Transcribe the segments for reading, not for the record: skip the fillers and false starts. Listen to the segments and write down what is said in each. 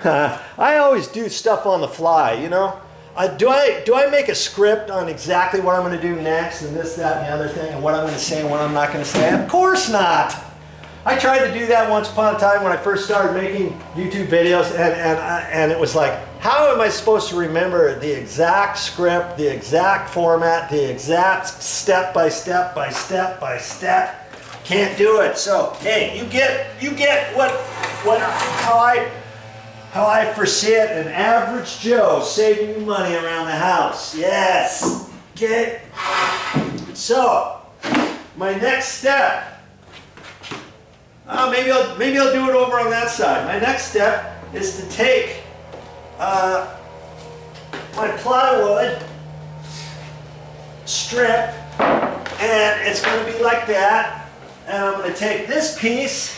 I always do stuff on the fly, you know. Do I make a script on exactly what I'm going to do next and this, that, and the other thing, and what I'm going to say and what I'm not going to say? Of course not. I tried to do that once upon a time when I first started making YouTube videos, and it was like, how am I supposed to remember the exact script, the exact format, the exact step by step by step by step? Can't do it. So hey, you get how I foresee it, an average Joe saving you money around the house. Yes. Okay. So my next step. Maybe I'll do it over on that side. My next step is to take my plywood strip, and it's going to be like that. And I'm going to take this piece,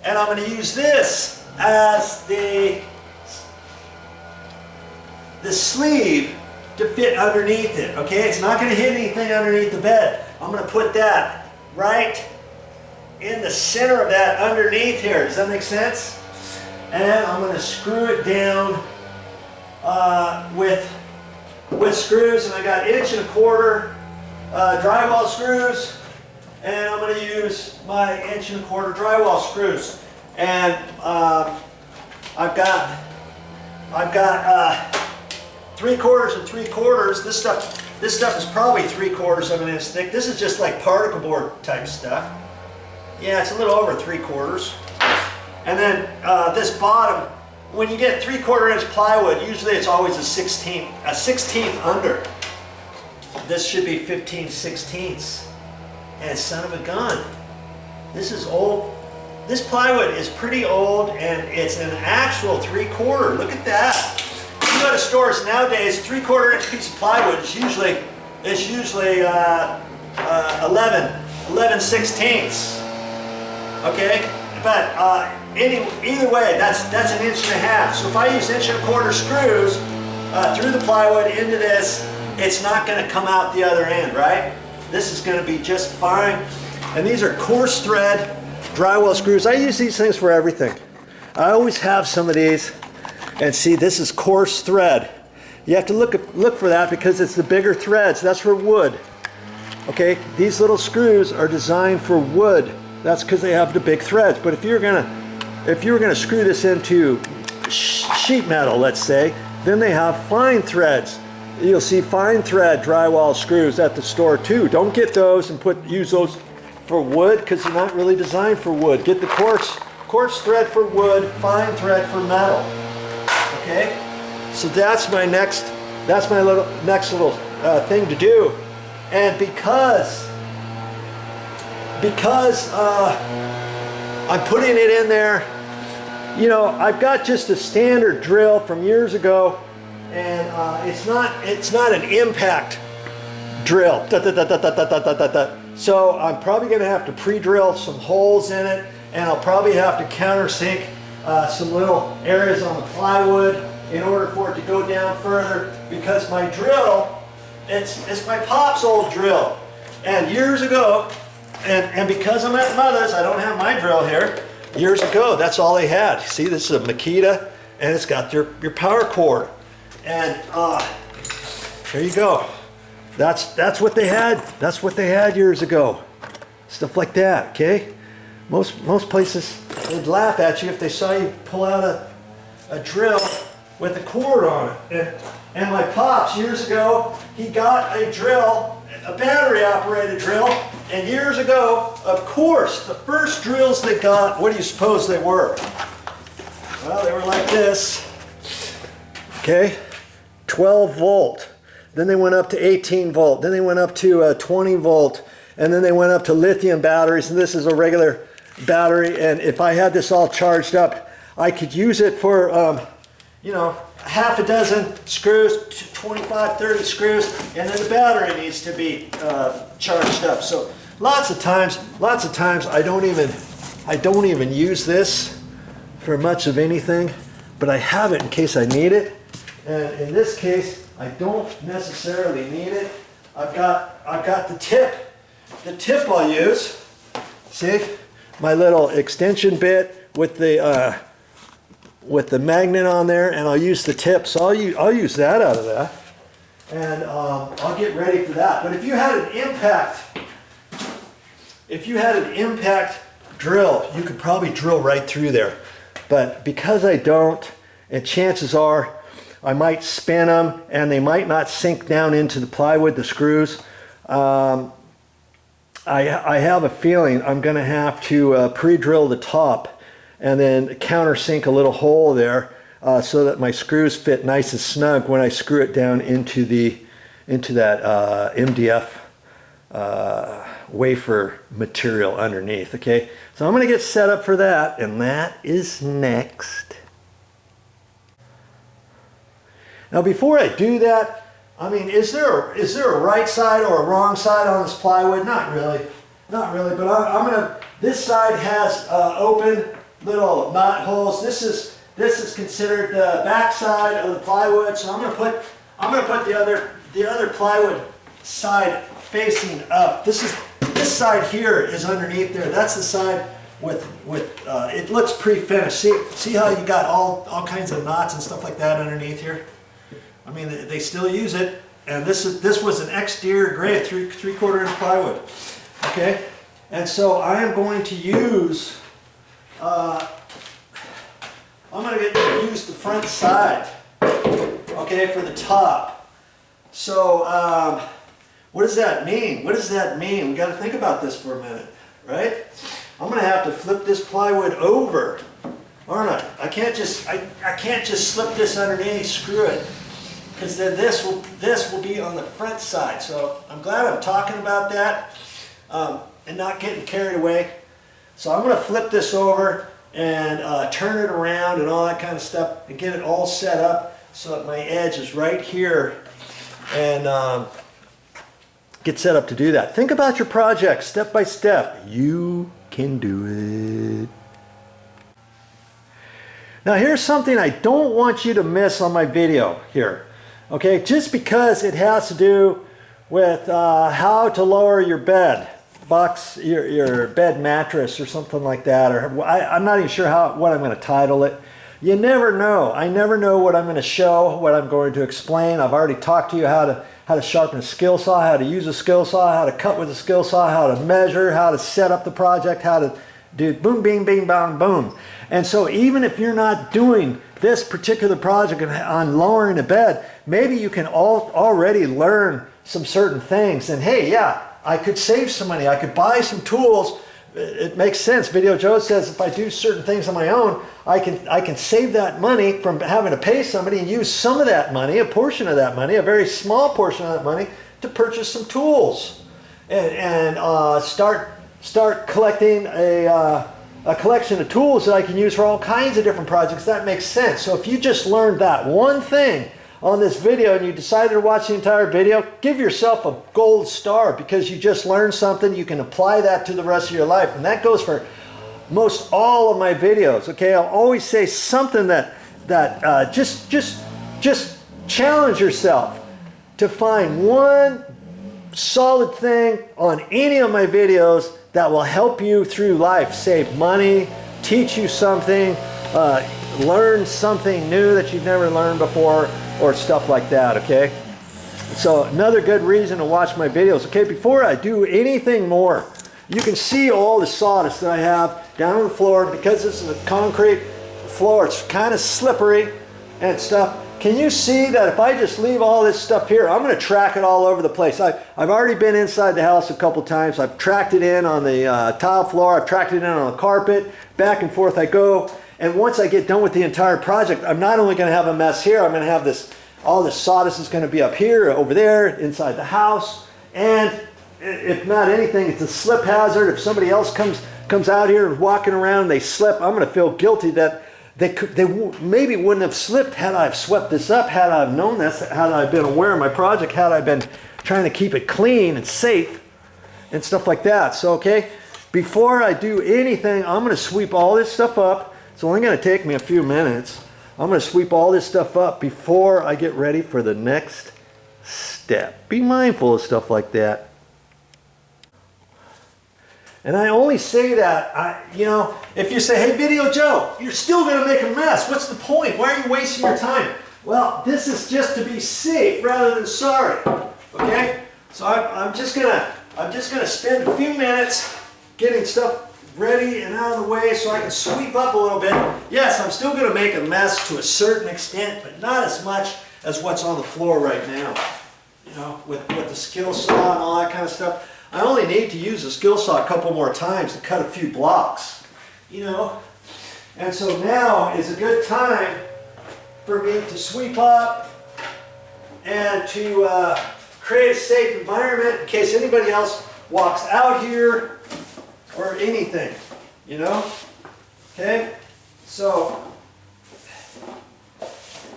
and I'm going to use this as the sleeve to fit underneath it. Okay, it's not going to hit anything underneath the bed. I'm going to put that right in the center of that underneath here. Does that make sense? And I'm going to screw it down with screws, and I got 1.25" drywall screws, and I'm going to use my 1.25" drywall screws. And I've got 3/4 and 3/4. This stuff is probably 3/4 of an inch thick. This is just like particle board type stuff. Yeah, it's a little over 3/4. And then this bottom, when you get 3/4 inch plywood, usually it's always a 16th under. This should be 15/16. And son of a gun, this is old. This plywood is pretty old, and it's an actual 3/4. Look at that. You go to stores nowadays, 3/4 inch piece of plywood is usually 11/16. Okay, but either way, that's 1.5 inches. So if I use 1.25" screws through the plywood into this, it's not going to come out the other end, right? This is going to be just fine. And these are coarse thread drywall screws. I use these things for everything. I always have some of these. And see, this is coarse thread. You have to look for that because it's the bigger threads. That's for wood. Okay, these little screws are designed for wood. That's because they have the big threads. But if you were gonna screw this into sheet metal, let's say, then they have fine threads. You'll see fine thread drywall screws at the store too. Don't get those and use those for wood because they're not really designed for wood. Get the coarse thread for wood, fine thread for metal. Okay, so that's my next little thing to do. And because I'm putting it in there, you know, I've got just a standard drill from years ago, and it's not an impact drill. So I'm probably going to have to pre-drill some holes in it, and I'll probably have to countersink some little areas on the plywood in order for it to go down further, because my drill, it's my pop's old drill. And years ago, and because I'm at Motha's, I don't have my drill here. Years ago, that's all they had. See, this is a Makita, and it's got your power cord. And there you go. That's what they had. That's what they had years ago. Stuff like that, okay? Most places, they'd laugh at you if they saw you pull out a drill with a cord on it. And my pops, years ago, he got a drill, a battery operated drill, and years ago, of course, the first drills they got, what do you suppose they were? Well, they were like this, okay? 12 volt. Then they went up to 18 volt. Then they went up to 20 volt. And then they went up to lithium batteries, and this is a regular battery. And if I had this all charged up, I could use it for, you know, half a dozen screws, 25, 30 screws, and then the battery needs to be charged up. So lots of times I don't even use this for much of anything, but I have it in case I need it. And in this case, I don't necessarily need it. I've got the tip. The tip I'll use. See, my little extension bit with the with the magnet on there, and I'll use the tip. So I'll use that out of that, and I'll get ready for that. But if you had an impact drill, you could probably drill right through there. But because I don't, and chances are I might spin them and they might not sink down into the plywood, the screws. I have a feeling I'm going to have to pre-drill the top and then countersink a little hole there so that my screws fit nice and snug when I screw it down into that MDF wafer material underneath. Okay, so I'm going to get set up for that, and that is next. Now before I do that, I mean, is there a right side or a wrong side on this plywood? Not really, but this side has open little knot holes. This is considered the back side of the plywood, so I'm gonna put the other plywood side facing up. This side here is underneath there. That's the side with it looks pre-finished. See how you got all kinds of knots and stuff like that underneath here? I mean, they still use it, and this was an exterior grade 3/4 inch plywood. Okay, and so I am going to use use the front side. Okay, for the top. So what does that mean? What does that mean? We got to think about this for a minute, right? I'm going to have to flip this plywood over, aren't I? I can't just slip this underneath, screw it. Because then this will be on the front side. So I'm glad I'm talking about that and not getting carried away. So I'm going to flip this over and turn it around and all that kind of stuff and get it all set up so that my edge is right here, and get set up to do that. Think about your project step by step. You can do it. Now here's something I don't want you to miss on my video here. Okay, just because it has to do with how to lower your bed box, your bed mattress or something like that, or I'm not even sure what I'm going to title it. You never know. I never know what I'm going to show, what I'm going to explain. I've already talked to you how to sharpen a skill saw, how to use a skill saw, how to cut with a skill saw, how to measure, how to set up the project, how to do boom, bing, bing, bang, boom. And so even if you're not doing this particular project on lowering a bed, maybe you can already learn some certain things. And hey, yeah, I could save some money. I could buy some tools. It makes sense. VideoJoe says if I do certain things on my own, I can save that money from having to pay somebody and use some of that money, a portion of that money, a very small portion of that money, to purchase some tools and start collecting a collection of tools that I can use for all kinds of different projects. That makes sense. So if you just learned that one thing on this video and you decided to watch the entire video, give yourself a gold star, because you just learned something. You can apply that to the rest of your life, and that goes for most all of my videos. Okay, I'll always say something that just challenge yourself to find one solid thing on any of my videos that will help you through life, save money, teach you something, learn something new that you've never learned before, or stuff like that. Okay, so another good reason to watch my videos. Okay, before I do anything more, you can see all the sawdust that I have down on the floor. Because this is a concrete floor, it's kind of slippery and stuff. Can you see that if I just leave all this stuff here, I'm going to track it all over the place? I've already been inside the house a couple times. I've tracked it in on the tile floor. I've tracked it in on the carpet. Back and forth I go. And once I get done with the entire project, I'm not only going to have a mess here, I'm going to have all this sawdust is going to be up here, over there, inside the house. And if not anything, it's a slip hazard. If somebody else comes out here and walking around and they slip, I'm going to feel guilty that they maybe wouldn't have slipped had I swept this up, had I known this, had I been aware of my project, had I been trying to keep it clean and safe and stuff like that. So, okay, before I do anything, I'm going to sweep all this stuff up. It's only going to take me a few minutes. I'm going to sweep all this stuff up before I get ready for the next step. Be mindful of stuff like that. And I only say that, you know, if you say, hey, Video Joe, you're still going to make a mess. What's the point? Why are you wasting your time? Well, this is just to be safe rather than sorry. Okay? So I'm just gonna spend a few minutes getting stuff ready and out of the way so I can sweep up a little bit. Yes, I'm still gonna make a mess to a certain extent, but not as much as what's on the floor right now. You know, with the skill saw and all that kind of stuff. I only need to use the skill saw a couple more times to cut a few blocks. You know? And so now is a good time for me to sweep up and to create a safe environment in case anybody else walks out here or anything, you know? Okay? So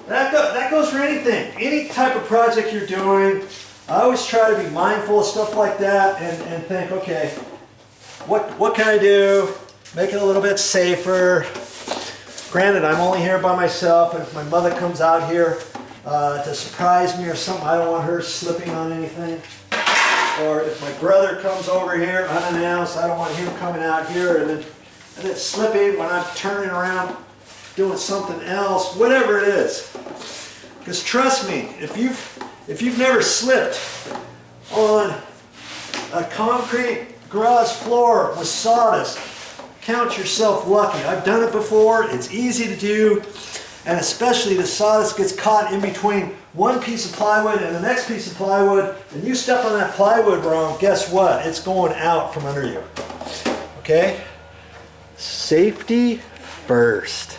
that goes for anything. Any type of project you're doing, I always try to be mindful of stuff like that and think, okay, what can I do? Make it a little bit safer. Granted, I'm only here by myself, and if my mother comes out here to surprise me or something, I don't want her slipping on anything. Or if my brother comes over here unannounced, I don't want him coming out here and then slipping when I'm turning around doing something else, whatever it is. Because trust me, if you've never slipped on a concrete garage floor with sawdust, count yourself lucky. I've done it before. It's easy to do, and especially the sawdust gets caught in between one piece of plywood and the next piece of plywood, and you step on that plywood wrong, guess what? It's going out from under you. Okay? Safety first.